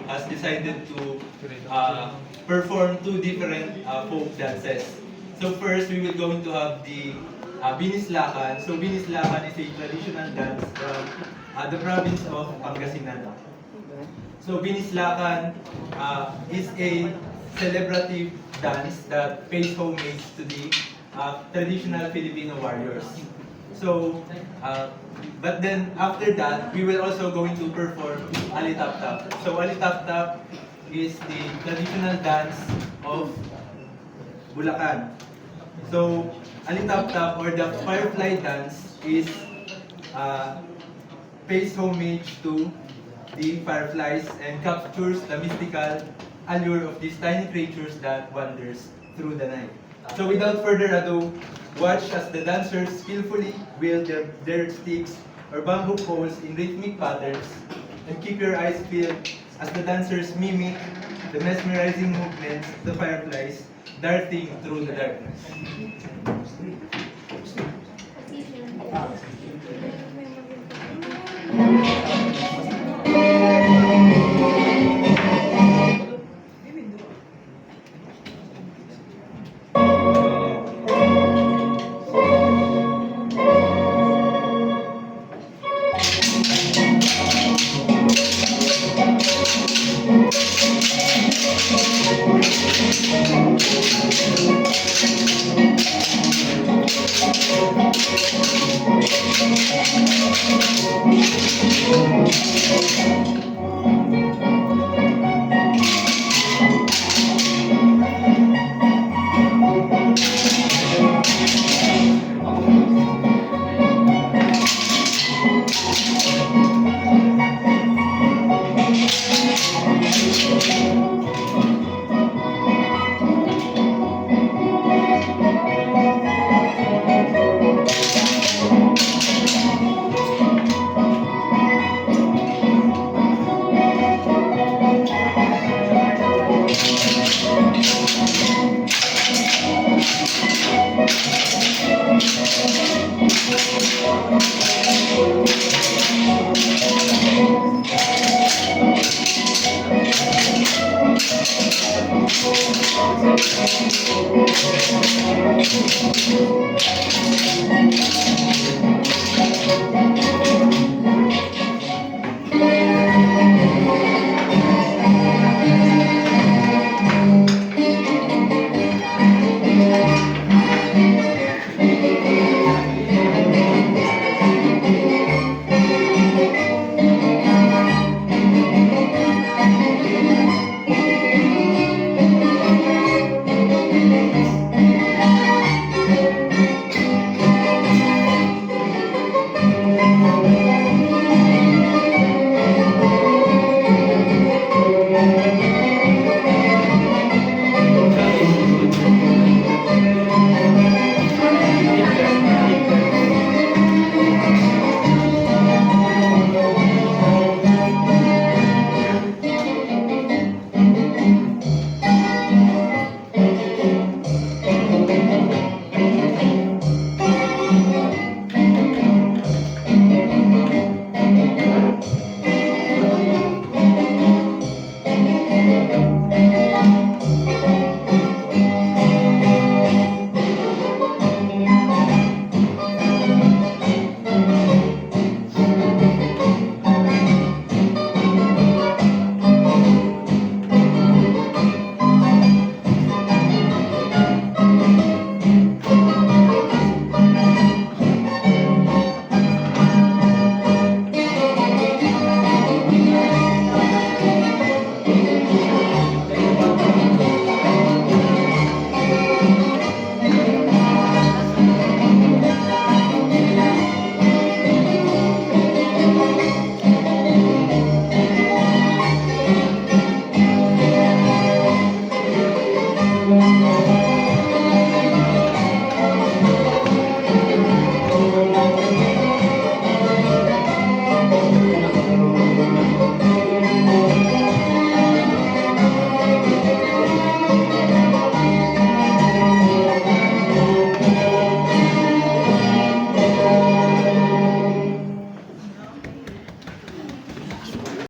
has decided to perform two different folk dances. So first, we will going to have the Binislakan. So Binislakan is a traditional dance from the province of Pangasinan. So Binislakan is a celebrative dance that pays homage to the traditional Filipino warriors. So, but then after that, we will also going to perform Alitap-tap. So Alitap-tap is the traditional dance of Bulacan. So Alitap-tap or the firefly dance is pays homage to the fireflies and captures the mystical allure of these tiny creatures that wanders through the night. So without further ado, watch as the dancers skillfully wield their sticks or bamboo poles in rhythmic patterns, and keep your eyes peeled as the dancers mimic the mesmerizing movements of the fireflies darting through the darkness.